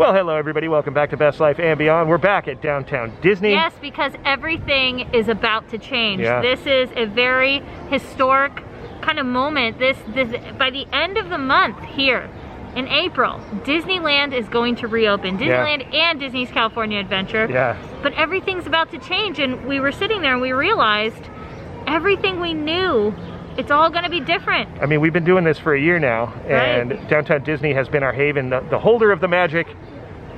Well, hello everybody, welcome back to Best Life and Beyond. We're back at downtown Disney. Yes, because everything is about to change. Yeah. This is a very historic kind of moment. This by the end of the month here in April, Disneyland is going to reopen. Disneyland and Disney's California Adventure. Yeah. But everything's about to change, and we were sitting there and we realized everything we knew, it's all going to be different. I mean, we've been doing this for a year now, and downtown Disney has been our haven, the holder of the magic,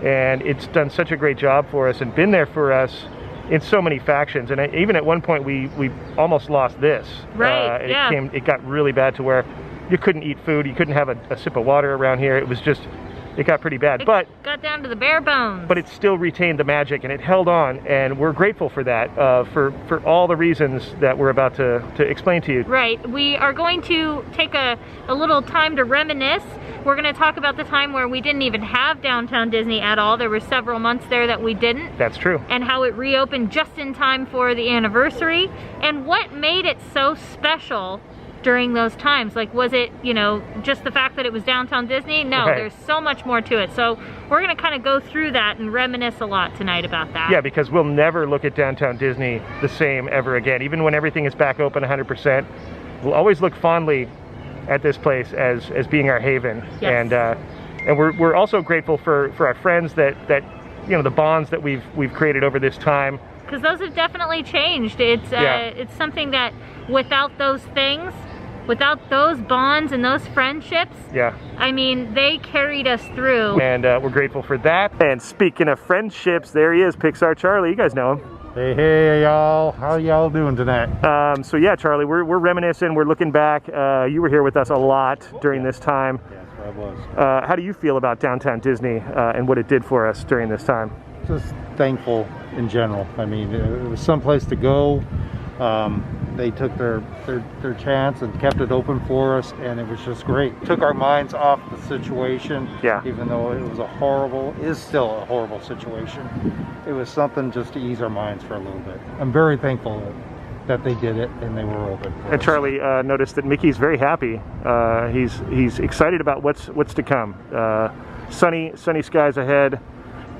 and it's done such a great job for us and been there for us in so many factions. And even at one point, we almost lost this. Right, yeah. It got really bad to where you couldn't eat food, you couldn't have a sip of water around here. It was just, it got pretty bad. It got down to the bare bones. But it still retained the magic, and it held on, and we're grateful for that, for all the reasons that we're about to explain to you. Right. We are going to take a little time to reminisce. We're going to talk about the time where we didn't even have downtown Disney at all. There were several months there that we didn't. That's true. And how it reopened just in time for the anniversary, and what made it so special during those times. Like, was it, you know, just the fact that it was downtown Disney? No, there's so much more to it. So we're going to kind of go through that and reminisce a lot tonight about that. Yeah, because we'll never look at downtown Disney the same ever again. Even when everything is back open 100%, we'll always look fondly at this place as being our haven. Yes. And we're also grateful for our friends that you know, the bonds that we've created over this time. Because those have definitely changed. It's something that without those things, without those bonds and those friendships, I mean, they carried us through. And we're grateful for that. And speaking of friendships, there he is, Pixar Charlie. You guys know him. Hey y'all, how y'all doing tonight? So yeah, Charlie, we're reminiscing, we're looking back. You were here with us a lot during this time. Yes, I was. How do you feel about downtown Disney and what it did for us during this time? Just thankful in general. I mean, it was someplace to go. They took their chance and kept it open for us, and it was just great. Took our minds off the situation. Yeah. Even though it was is still a horrible situation. It was something just to ease our minds for a little bit. I'm very thankful that they did it and they were open. And Charlie noticed that Mickey's very happy. He's excited about what's to come. Sunny skies ahead.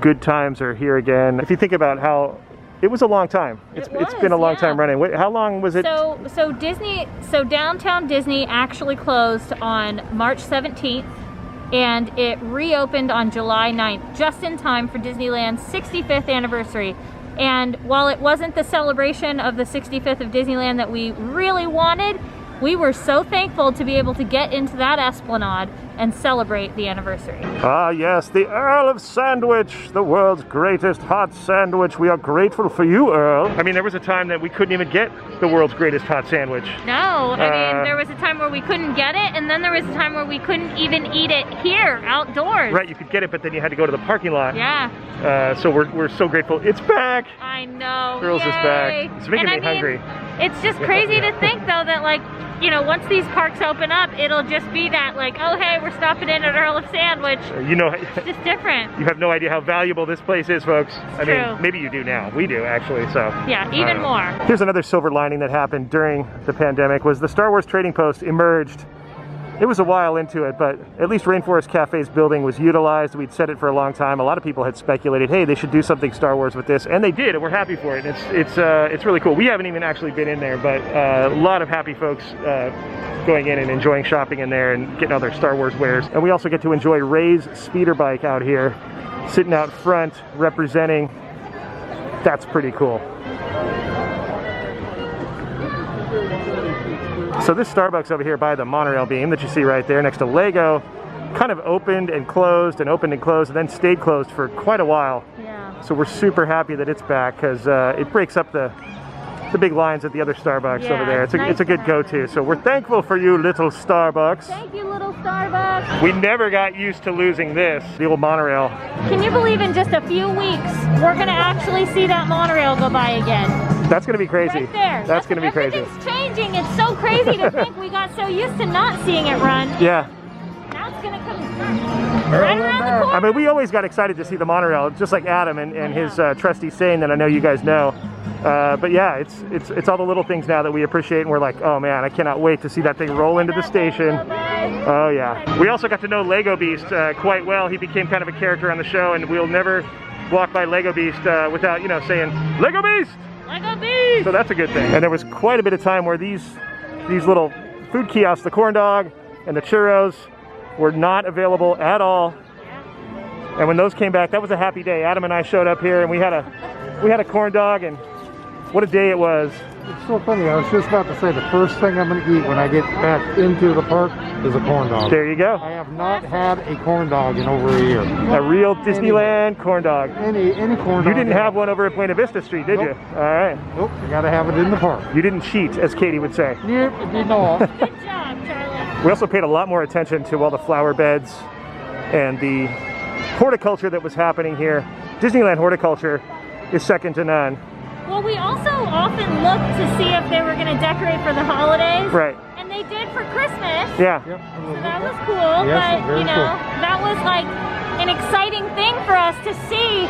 Good times are here again. If you think about how it was a long time. It's been a long time running. How long was it? So downtown Disney actually closed on March 17th, and it reopened on July 9th, just in time for Disneyland's 65th anniversary. And while it wasn't the celebration of the 65th of Disneyland that we really wanted, we were so thankful to be able to get into that Esplanade and celebrate the anniversary. Ah yes, the Earl of Sandwich, the world's greatest hot sandwich. We are grateful for you, Earl. I mean, there was a time that we couldn't even get the world's greatest hot sandwich. No, I mean, there was a time where we couldn't get it, and then there was a time where we couldn't even eat it here, outdoors. Right, you could get it, but then you had to go to the parking lot. Yeah. So we're so grateful. It's back! I know. Earl's is back. It's making me hungry. It's just crazy to think, though, that, like, you know, once these parks open up, it'll just be that, like, oh, hey, we're stopping in at Earl of Sandwich. You know, it's just different. You have no idea how valuable this place is, folks. I mean, maybe you do now. We do, actually, so. Yeah, even more. Here's another silver lining that happened during the pandemic was the Star Wars Trading Post emerged. It was a while into it, but at least Rainforest Cafe's building was utilized. We'd said it for a long time. A lot of people had speculated, hey, they should do something Star Wars with this, and they did, and we're happy for it. It's really cool. We haven't even actually been in there, but a lot of happy folks going in and enjoying shopping in there and getting all their Star Wars wares. And we also get to enjoy Ray's speeder bike out here, sitting out front, representing. That's pretty cool. So this Starbucks over here by the monorail beam that you see right there next to Lego kind of opened and closed and opened and closed and then stayed closed for quite a while. Yeah. So we're super happy that it's back because it breaks up the big lines at the other Starbucks over there. It's a good go-to. So we're thankful for you, little Starbucks. Thank you, little Starbucks. We never got used to losing this, the old monorail. Can you believe in just a few weeks we're going to actually see that monorail go by again? That's going to be crazy. Right there. That's going to be crazy. Everything's changing. It's so crazy to think we got so used to not seeing it run. Yeah. Now it's going to come right around the corner. I mean, we always got excited to see the monorail, just like Adam and his trusty saying that I know you guys know. But yeah, it's all the little things now that we appreciate, and we're like, oh man, I cannot wait to see that thing roll into the station. Oh yeah. We also got to know Lego Beast quite well. He became kind of a character on the show, and we'll never walk by Lego Beast without, you know, saying, Lego Beast! Lego Beast! So that's a good thing. And there was quite a bit of time where these little food kiosks, the corn dog and the churros, were not available at all. And when those came back, that was a happy day. Adam and I showed up here and we had a corn dog, and what a day it was. It's so funny. I was just about to say the first thing I'm going to eat when I get back into the park is a corn dog. There you go. I have not had a corn dog in over a year. A real Disneyland corn dog. Any corn dog. You didn't have one over at Buena Vista Street, did you? All right. Nope. You got to have it in the park. You didn't cheat, as Katie would say. Yep. I did not. Good job, Charlie. We also paid a lot more attention to all the flower beds and the horticulture that was happening here. Disneyland horticulture is second to none. Well, we also often looked to see if they were going to decorate for the holidays. Right. And they did for Christmas. Yeah. Yep. So that was cool. Yes, but, very you know, cool. that was like an exciting thing for us to see,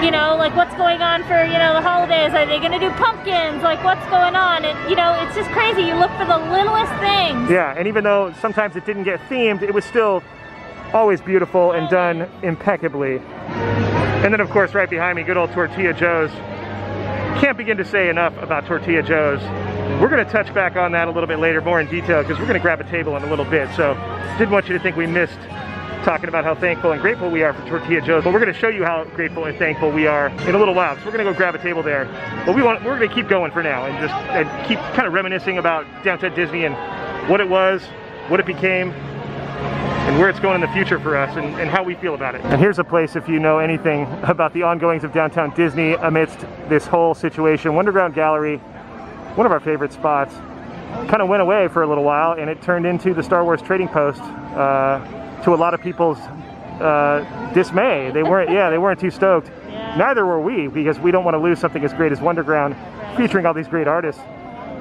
you know, like what's going on for, you know, the holidays. Are they going to do pumpkins? Like what's going on? And, you know, it's just crazy. You look for the littlest things. Yeah, and even though sometimes it didn't get themed, it was still always beautiful and done impeccably. And then, of course, right behind me, good old Tortilla Joe's. Can't begin to say enough about Tortilla Joe's. We're going to touch back on that a little bit later, more in detail, because we're going to grab a table in a little bit. So didn't want you to think we missed talking about how thankful and grateful we are for Tortilla Joe's. But we're going to show you how grateful and thankful we are in a little while. So we're going to go grab a table there. But we're going to keep going for now and keep kind of reminiscing about Downtown Disney and what it was, what it became, and where it's going in the future for us, and how we feel about it. And here's a place, if you know anything about the ongoings of Downtown Disney amidst this whole situation. Wonderground Gallery, one of our favorite spots, kind of went away for a little while, and it turned into the Star Wars Trading Post to a lot of people's dismay. They weren't too stoked. Yeah. Neither were we, because we don't want to lose something as great as Wonderground, featuring all these great artists.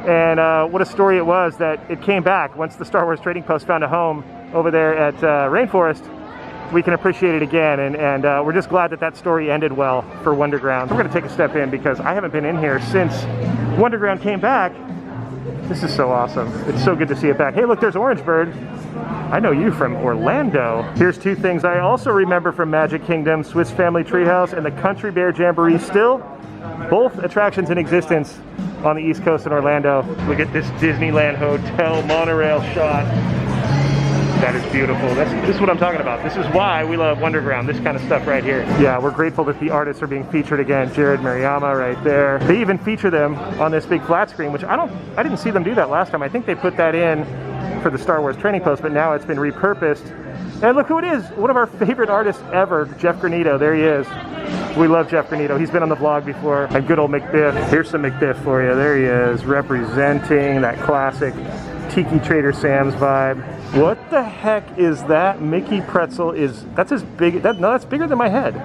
And what a story it was that it came back once the Star Wars Trading Post found a home over there at Rainforest. We can appreciate it again, and we're just glad that that story ended well for Wonderground. We're going to take a step in because I haven't been in here since Wonderground came back. This is so awesome. It's so good to see it back. Hey, look, there's Orange Bird. I know you from Orlando. Here's two things I also remember from Magic Kingdom: Swiss Family Treehouse and the Country Bear Jamboree. Still, both attractions in existence on the East Coast in Orlando. Look at this Disneyland Hotel monorail shot. That is beautiful. This is what I'm talking about. This is why we love Wonderground, this kind of stuff right here. Yeah, we're grateful that the artists are being featured again. Jared Mariyama right there. They even feature them on this big flat screen, which I didn't see them do that last time. I think they put that in for the Star Wars Trading Post, but now it's been repurposed. And look who it is, one of our favorite artists ever, Jeff Granito. There he is. We love Jeff Granito. He's been on the vlog before. And good old McBiff. Here's some McBiff for you. There he is, representing that classic Tiki Trader Sam's vibe. What the heck is that? Mickey pretzel that's as big, that's bigger than my head.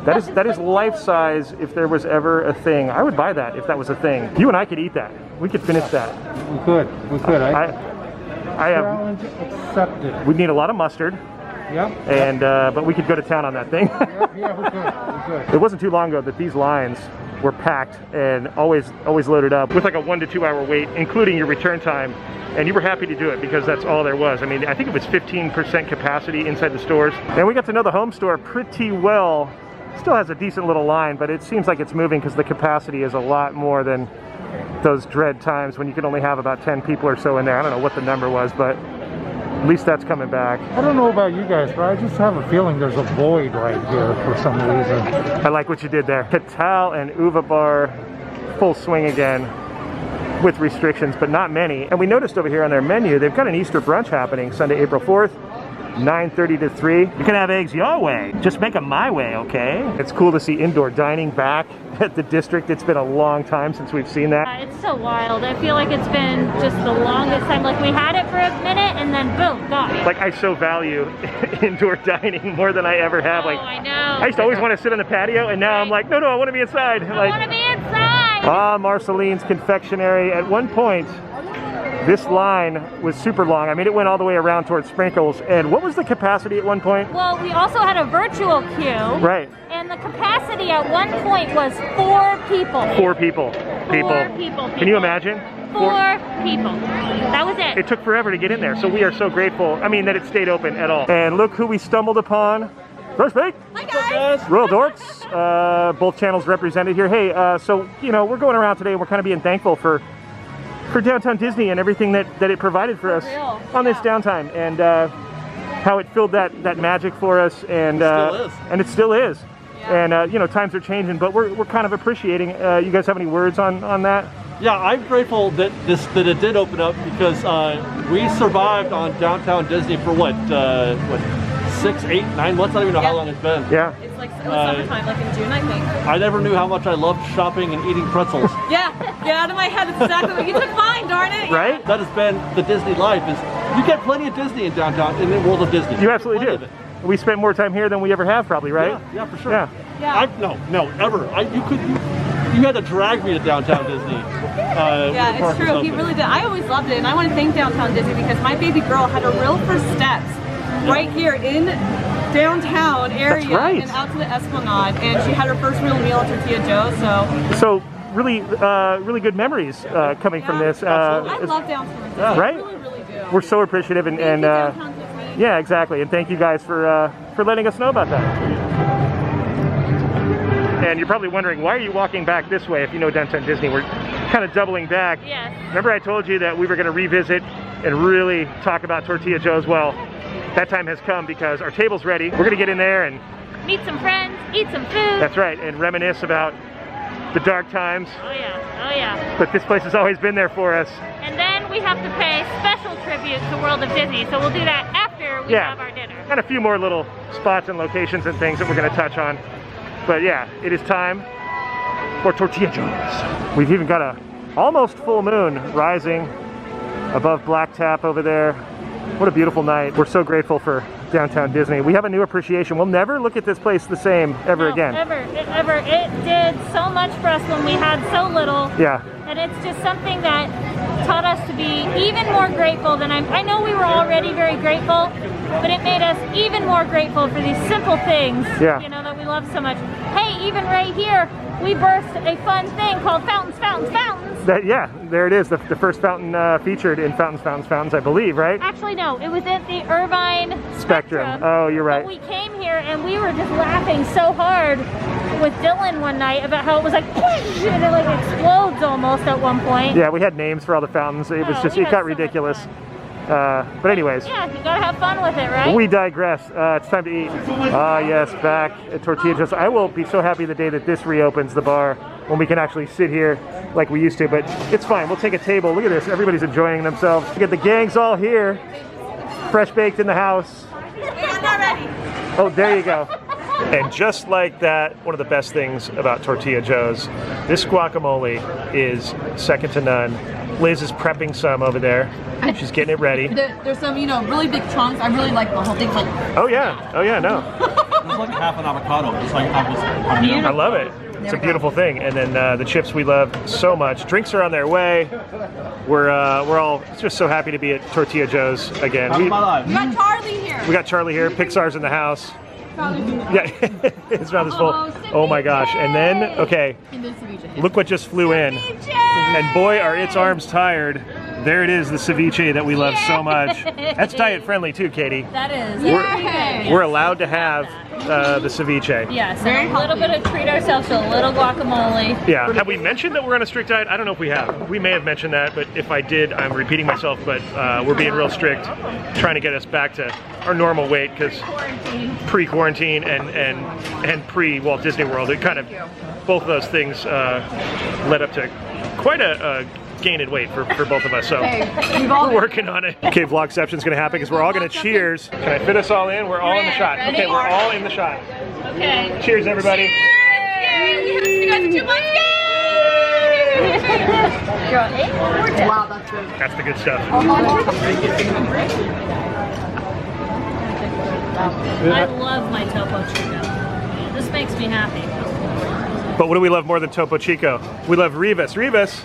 That is life size if there was ever a thing. I would buy that if that was a thing. You and I could eat that. We could finish that. We could. I have. Challenge accepted. We'd need a lot of mustard. Yep. And but we could go to town on that thing. Yeah, we could. It wasn't too long ago that these lines were packed and always loaded up with like a 1 to 2 hour wait, including your return time. And you were happy to do it because that's all there was. I mean, I think it was 15% capacity inside the stores. And we got to know the home store pretty well. Still has a decent little line, but it seems like it's moving because the capacity is a lot more than those dread times when you could only have about 10 people or so in there. I don't know what the number was, but at least that's coming back. I don't know about you guys, but I just have a feeling there's a void right here for some reason. I like what you did there. Catal and Uva Bar, full swing again, with restrictions, but not many. And we noticed over here on their menu, they've got an Easter brunch happening Sunday, April 4th, 9:30 to 3. You can have eggs your way. Just make them my way, okay? It's cool to see indoor dining back at the district. It's been a long time since we've seen that. It's so wild. I feel like it's been just the longest time. Like we had it for a minute and then boom, gone. Like I so value indoor dining more than I ever have. Like I know. I used to always want to sit on the patio, and now I'm like, no, I want to be inside. I want to be inside. Ah, Marceline's Confectionery. At one point, this line was super long. I mean, it went all the way around towards Sprinkles. And what was the capacity at one point? Well, we also had a virtual queue. Right. And the capacity at one point was 4 people. 4 people. 4 people. Can you imagine? 4 people. That was it. It took forever to get in there, so we are so grateful. I mean, that it stayed open at all. And look who we stumbled upon. Roast Bake. Hi guys. Royal Dorks. Both channels represented here. Hey, so you know, we're going around today and we're kind of being thankful for Downtown Disney and everything that it provided for us on this downtime, and how it filled that magic for us, and it still is. And you know, times are changing, but we're kind of appreciating. You guys have any words on that? Yeah, I'm grateful that it did open up, because we survived on Downtown Disney for what 6, 8, 9 months. I don't even know how long it's been. Yeah. It's like it was summertime, like in June, I think. I never knew how much I loved shopping and eating pretzels. Yeah, get out of my head. It's exactly what you took mine, darn it. Right? That has been the Disney life. Is you get plenty of Disney in downtown, in the world of Disney. You absolutely do. We spent more time here than we ever have, probably, right? Yeah, for sure. Yeah. No, ever. You had to drag me to Downtown Disney. Yeah, it's true. He really did. I always loved it, and I want to thank Downtown Disney, because my baby girl had her real first steps right here in downtown area. That's right. And out to the Esplanade, and she had her first real meal at Tortilla Joe's. So really good memories coming from this. I love Downtown Disney. Right? I really, really do. We're so appreciative, and Thank you, Downtown Disney. yeah, exactly. And thank you guys for letting us know about that. And you're probably wondering, why are you walking back this way if you know Downtown Disney? We're kind of doubling back. Yes. Remember I told you that we were going to revisit and really talk about Tortilla Joe's? Well, that time has come, because our table's ready. We're going to get in there and Meet some friends, eat some food. that's right, and reminisce about the dark times. Oh yeah. But this place has always been there for us. And then we have to pay special tribute to World of Disney, so we'll do that after we have our dinner. And a few more little spots and locations and things that we're going to touch on. But yeah, it is time for Tortilla Joe's. We've even got a almost full moon rising above Black Tap over there. What a beautiful night. We're so grateful for Downtown Disney. We have a new appreciation. We'll never look at this place the same ever again. Ever. It did so much for us when we had so little. Yeah. And it's just something that taught us to be even more grateful than I know we were already very grateful, but it made us even more grateful for these simple things, you know, that we love so much. Hey, even right here, we birthed a fun thing called Fountains. Yeah, there it is. The first fountain featured in Fountains, I believe, right? Actually, no, it was at the Irvine Spectrum. Oh, you're right. But we came here and we were just laughing so hard with Dylan one night about how it was like, whoosh, and it like explodes almost at one point. Yeah, we had names for all the fountains. It was just, it got ridiculous. But anyways. Yeah, you gotta have fun with it, right? We digress. It's time to eat. Ah, yes, back at Tortilla Joe's. I will be so happy the day that this reopens, the bar, when we can actually sit here like we used to. But it's fine. We'll take a table. Look at this. Everybody's enjoying themselves. Look at the gang's all here. Fresh baked in the house. I'm not ready. Oh, there you go. And just like that, one of the best things about Tortilla Joe's, this guacamole is second to none. Liz is prepping some over there. She's getting it ready. There's some, you know, really big chunks. I really like the whole thing. Like, oh yeah, no. It's like half an avocado. It's like I love it. It's a beautiful thing. And then the chips we love so much. Drinks are on their way. We're all just so happy to be at Tortilla Joe's again. we got Charlie here. We got Charlie here. Pixar's in the house. Yeah, his mouth is full. Oh my gosh. And then, okay, look what just flew in. And boy, are its arms tired. There it is, the ceviche that we love so much. That's diet friendly too, Katie. That is. We're allowed to have the ceviche. Yes, and a little bit of treat ourselves to a little guacamole. Yeah. Have we mentioned that we're on a strict diet? I don't know if we have. We may have mentioned that, but if I did, I'm repeating myself. But we're being real strict, trying to get us back to our normal weight, because pre-quarantine and pre-Walt Disney World, it kind of, both of those things led up to quite a gain in weight for both of us, so we're working on it. Okay, vlogception's gonna happen because we're all gonna cheers. Can I fit us all in? We're all in the shot. Okay, we're all in the shot. Okay. Cheers, everybody. Yay! We haven't seen you guys in 2 months. Yay! Wow, that's good. That's the good stuff. I love my Topo Chico. This makes me happy. But what do we love more than Topo Chico? We love Rivas. Rivas,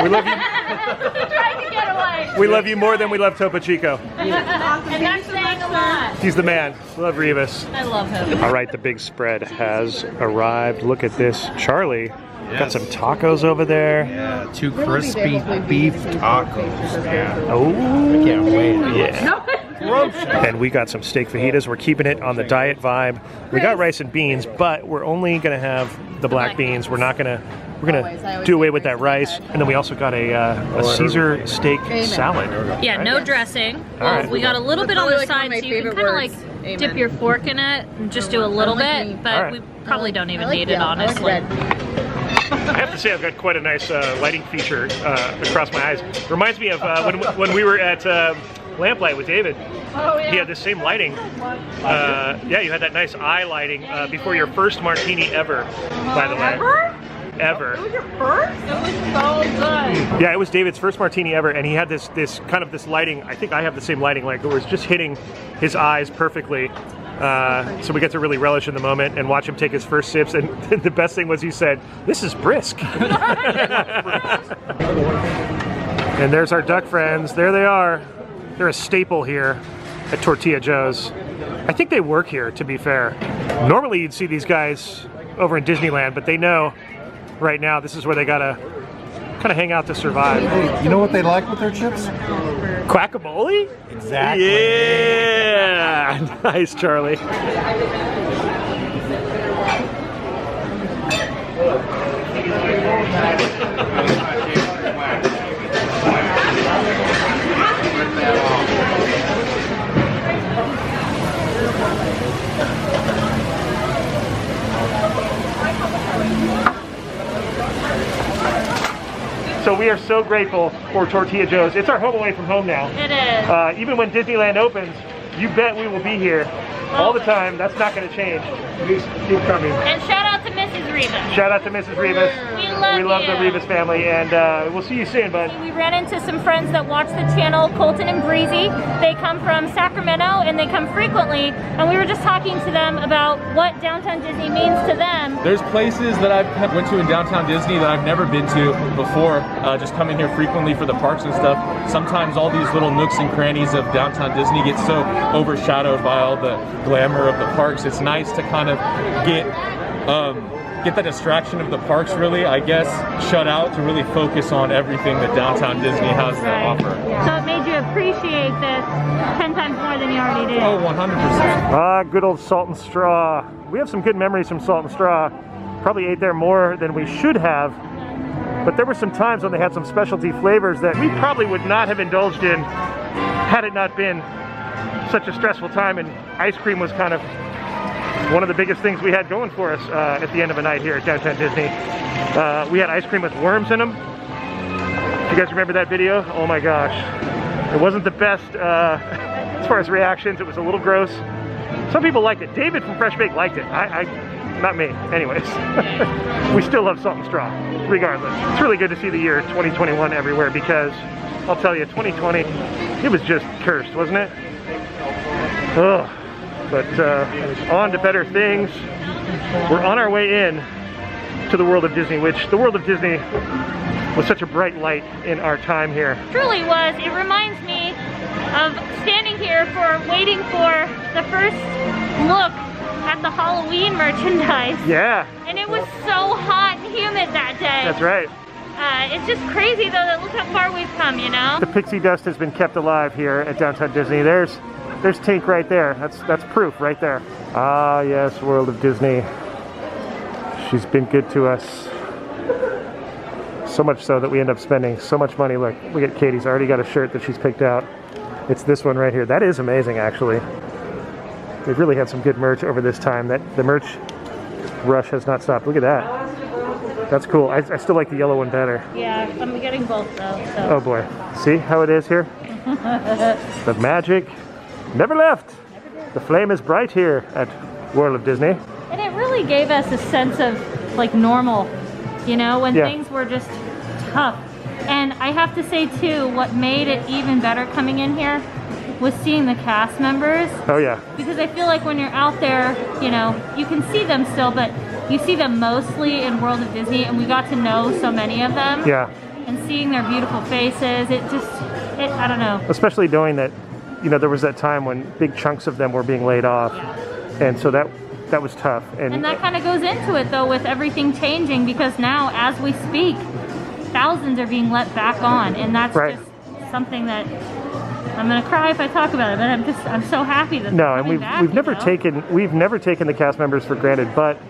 we love you. Trying to get away. We love you more than we love Topo Chico. And that's saying a lot. He's the man. We love Rivas. I love him. All right, the big spread has arrived. Look at this. Charlie Got some tacos over there. Yeah, 2 crispy beef tacos. Yeah. Oh, I can't wait. yeah. And we got some steak fajitas. We're keeping it on the diet vibe. We got rice and beans, but we're only gonna have the black beans. We're gonna do away with that rice. And then we also got a Caesar steak salad. Yeah, no dressing. All right. We got a little bit on the Probably side, like so one of you my can kind of favorite like words. dip your fork in it and just do a little bit, but Alright. we probably don't even need it, yellow. I like honestly. red. I have to say I've got quite a nice lighting feature across my eyes. Reminds me of when we were at Lamplight with David. Oh, yeah. He had the same lighting. Yeah, you had that nice eye lighting before your first martini ever, by the way. Ever. It was your first? It was so good. Yeah, it was David's first martini ever, and he had this kind of this lighting. I think I have the same lighting, like it was just hitting his eyes perfectly. So we get to really relish in the moment and watch him take his first sips. And the best thing was he said, "This is brisk." And there's our duck friends. There they are. They're a staple here at Tortilla Joe's. I think they work here, to be fair. Normally you'd see these guys over in Disneyland, but they know right now this is where they gotta kind of hang out to survive. Hey, you know what they like with their chips? Guacamole? Exactly. Yeah! Nice, Charlie. So we are so grateful for Tortilla Joe's. It's our home away from home now. It is. Even when Disneyland opens, you bet we will be here all the time. That's not going to change. Keep coming. And shout out to Mrs. Rivas. Shout out to Mrs. Rivas. We love the you. Rivas family, and we'll see you soon, bud. We ran into some friends that watch the channel, Colton and Breezy. They come from Sacramento and they come frequently, and we were just talking to them about what downtown Disney means to them. There's places that I've went to in downtown Disney that I've never been to before, just coming here frequently for the parks and stuff. Sometimes all these little nooks and crannies of downtown Disney get so overshadowed by all the glamour of the parks. It's nice to kind of get the distraction of the parks, really, I guess, shut out to really focus on everything that downtown Disney has to offer. So it made you appreciate this 10 times more than you already did. Oh, 100%. Ah, good old Salt and Straw. We have some good memories from Salt and Straw. Probably ate there more than we should have, but there were some times when they had some specialty flavors that we probably would not have indulged in had it not been such a stressful time, and ice cream was kind of one of the biggest things we had going for us at the end of a night here at Downtown Disney. We had ice cream with worms in them. If you guys remember that video? Oh my gosh. It wasn't the best as far as reactions. It was a little gross. Some people liked it. David from Fresh Bake liked it. Not me. Anyways. We still love Salt and Straw, regardless. It's really good to see the year 2021 everywhere, because I'll tell you, 2020, it was just cursed, wasn't it? Ugh. But on to better things. We're on our way in to the World of Disney, which the World of Disney was such a bright light in our time here. Truly was. It reminds me of standing here waiting for the first look at the Halloween merchandise. Yeah. And it was so hot and humid that day. That's right. It's just crazy though that look how far we've come, you know? The pixie dust has been kept alive here at Downtown Disney. There's Tink right there. That's proof right there. Ah, yes, World of Disney. She's been good to us. So much so that we end up spending so much money. Look at Katie's already got a shirt that she's picked out. It's this one right here. That is amazing, actually. They've really had some good merch over this time. The merch rush has not stopped. Look at that. That's cool. I still like the yellow one better. Yeah, I'm getting both though. So. Oh boy. See how it is here? The magic never left. The flame is bright here at World of Disney. And it really gave us a sense of like normal, you know, when things were just tough. And I have to say too, what made it even better coming in here was seeing the cast members. Oh yeah. Because I feel like when you're out there, you know, you can see them still, but you see them mostly in World of Disney, and we got to know so many of them. Yeah. And seeing their beautiful faces, I don't know. Especially knowing that, you know, there was that time when big chunks of them were being laid off. And so that that was tough. And that kind of goes into it though with everything changing, because now as we speak, thousands are being let back on, and that's just something that I'm gonna cry if I talk about it, but I'm so happy that no, and we've never taken the cast members for granted, but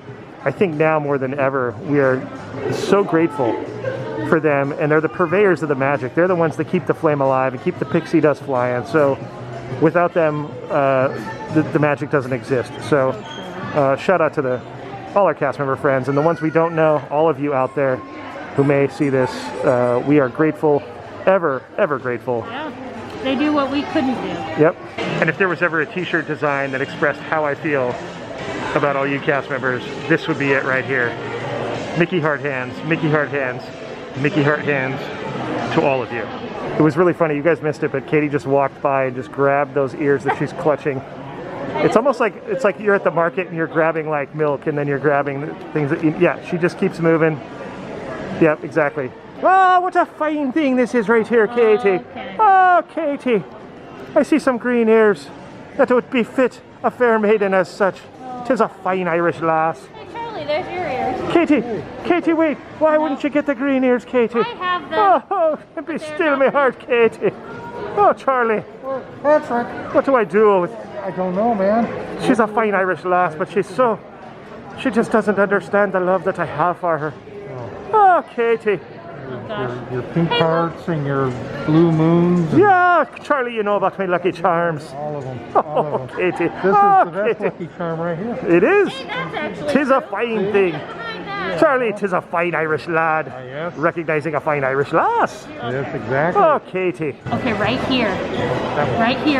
I think now more than ever we are so grateful for them, and they're the purveyors of the magic. They're the ones that keep the flame alive and keep the pixie dust flying. So without them, the magic doesn't exist. So shout out to all our cast member friends, and the ones we don't know, all of you out there who may see this. We are grateful, ever grateful. Yeah, they do what we couldn't do. Yep. And if there was ever a t-shirt design that expressed how I feel about all you cast members, this would be it right here. Mickey heart hands, Mickey heart hands, Mickey heart hands to all of you. It was really funny, you guys missed it, but Katie just walked by and just grabbed those ears that she's clutching. It's almost like, it's like you're at the market and you're grabbing like milk, and then you're grabbing things that yeah, she just keeps moving. Yep, exactly. Oh, what a fine thing this is right here, Katie. Oh, Katie. I see some green ears that would befit a fair maiden as such. 'Tis a fine Irish lass. Hey Charlie, there's your ears. Katie, wait. Why wouldn't you get the green ears, Katie? I have them. Oh, be still, my heart, Katie. Oh, Charlie. Well, Patrick. What do I do with... I don't know, man. She's a fine Irish lass, but she's so... She just doesn't understand the love that I have for her. Oh, Katie. Your pink hearts and your blue moons. Yeah, Charlie, you know about my lucky charms. All of them. All of them. Katie. This is the best lucky charm right here. It is. Hey, that's actually Tis a fine thing. Charlie, 'tis a fine Irish lad. Yes. Recognizing a fine Irish lass. Yes, exactly. Oh, Katie. Okay, right here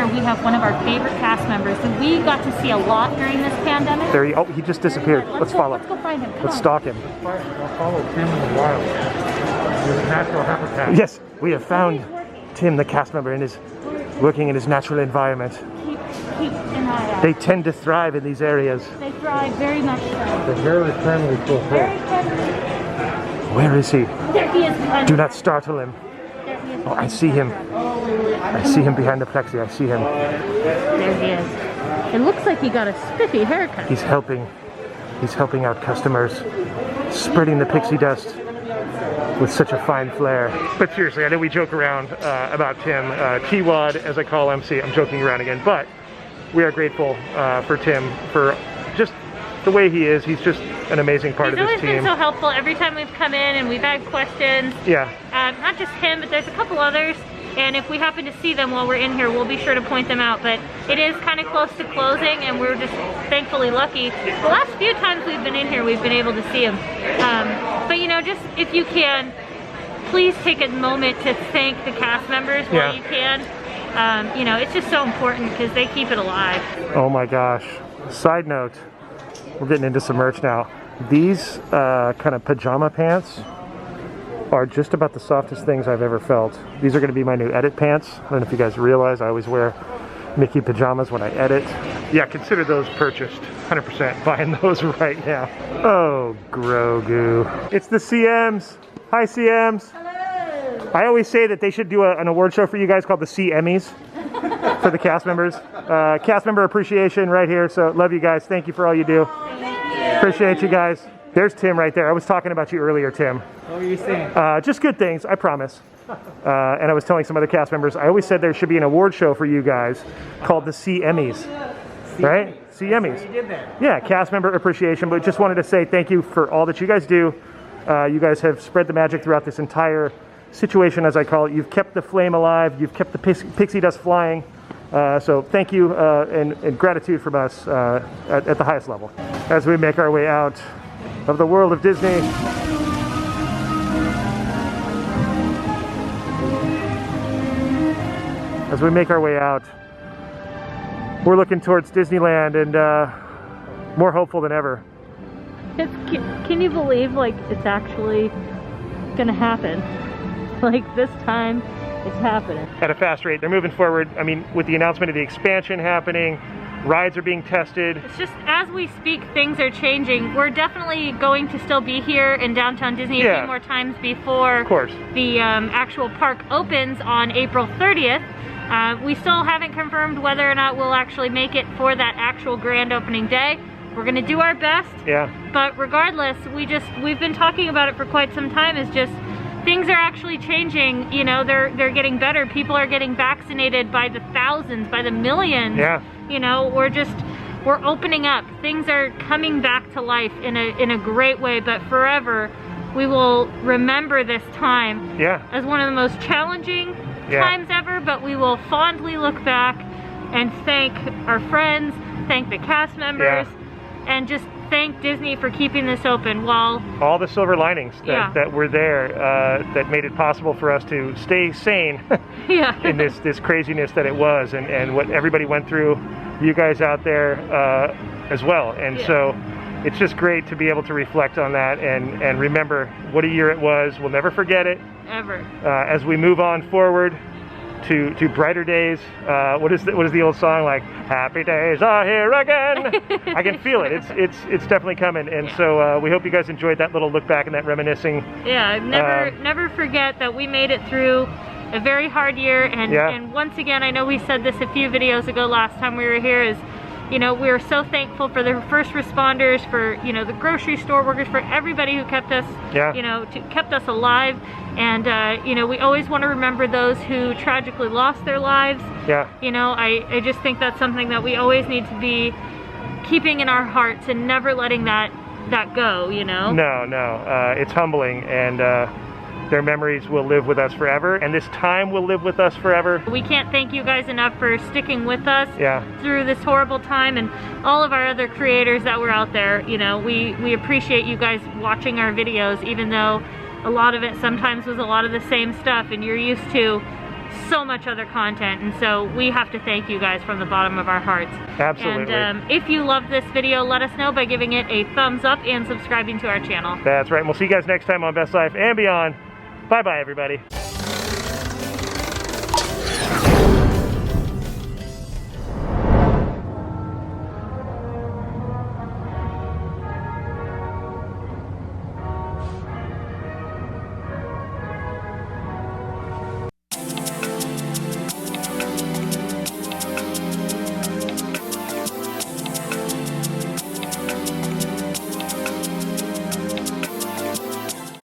we have one of our favorite cast members who we got to see a lot during this pandemic. There he just disappeared. Let's follow. Let's go find him. Let's stalk him. I'll follow Tim in the wild. His natural habitat. Yes, we have found Tim, the cast member, working in his natural environment. Keep an eye out. They tend to thrive in these areas. They thrive very much so. They're very friendly to a Very fish. friendly. Where is he? There he is. Do not startle him. There he is. Oh, I see him. I see him behind the plexi. I see him. There he is. It looks like he got a spiffy haircut. He's helping. He's helping out customers, spreading the pixie dust with such a fine flair. But seriously, I know we joke around about Tim. T-Wad, as I call him. See, I'm joking around again. But we are grateful for Tim, for just the way he is. He's just an amazing part of this team. He's always been so helpful every time we've come in and we've had questions. Yeah. Not just him, but there's a couple others. And if we happen to see them while we're in here, we'll be sure to point them out. But it is kind of close to closing, and we're just thankfully lucky. The last few times we've been in here, we've been able to see them. But you know, just if you can, please take a moment to thank the cast members while you can. You know, it's just so important because they keep it alive. Oh my gosh. Side note, we're getting into some merch now. These kind of pajama pants are just about the softest things I've ever felt. These are going to be my new edit pants. I don't know if you guys realize I always wear Mickey pajamas when I edit. Yeah, consider those purchased. 100% buying those right now. Oh, Grogu. It's the CMs. Hi, CMs. Hello. I always say that they should do an award show for you guys called the C Emmys for the cast members. Cast member appreciation right here. So love you guys. Thank you for all you do. Appreciate you guys. There's Tim right there. I was talking about you earlier, Tim. What were you saying? Just good things, I promise. And I was telling some other cast members, I always said there should be an award show for you guys called the C Emmys. Right? C Emmys. You did that. Yeah, cast member appreciation. But just wanted to say thank you for all that you guys do. You guys have spread the magic throughout this entire situation, as I call it. You've kept the flame alive. You've kept the pixie dust flying. So thank you and gratitude from us at the highest level. As we make our way out of the world of Disney. As we make our way out, we're looking towards Disneyland and more hopeful than ever. Can you believe, like, it's actually gonna happen? Like, this time, it's happening. At a fast rate. They're moving forward. I mean, with the announcement of the expansion happening, rides are being tested. It's just, as we speak, things are changing. We're definitely going to still be here in downtown Disney a few more times before the actual park opens on April 30th. We still haven't confirmed whether or not we'll actually make it for that actual grand opening day. We're gonna do our best. Yeah. But regardless, we've been talking about it for quite some time. Is just things are actually changing. You know, they're getting better. People are getting vaccinated by the thousands, by the millions. Yeah. You know, we're opening up. Things are coming back to life in a great way. But forever, we will remember this time as one of the most challenging times ever. But we will fondly look back and thank our friends, thank the cast members, and just thank Disney for keeping this open while all the silver linings that were there that made it possible for us to stay sane in this craziness that it was, and what everybody went through, you guys out there as well. And so it's just great to be able to reflect on that and remember what a year it was. We'll never forget it ever. As we move on forward to brighter days. What is the old song, like, happy days are here again? I can feel it. It's definitely coming. And so we hope you guys enjoyed that little look back and that reminiscing. Yeah, never forget that we made it through a very hard year. And once again, I know we said this a few videos ago last time we were here, is, you know, we are so thankful for the first responders, for, you know, the grocery store workers, for everybody who kept us, you know, kept us alive. And, you know, we always want to remember those who tragically lost their lives. Yeah. You know, I just think that's something that we always need to be keeping in our hearts and never letting that go, you know? No, it's humbling, and their memories will live with us forever, and this time will live with us forever. We can't thank you guys enough for sticking with us through this horrible time, and all of our other creators that were out there. You know, we appreciate you guys watching our videos, even though a lot of it sometimes was a lot of the same stuff, and you're used to so much other content, and so we have to thank you guys from the bottom of our hearts. Absolutely. And if you love this video, let us know by giving it a thumbs up and subscribing to our channel. That's right, and we'll see you guys next time on Best Life and Beyond. Bye-bye, everybody.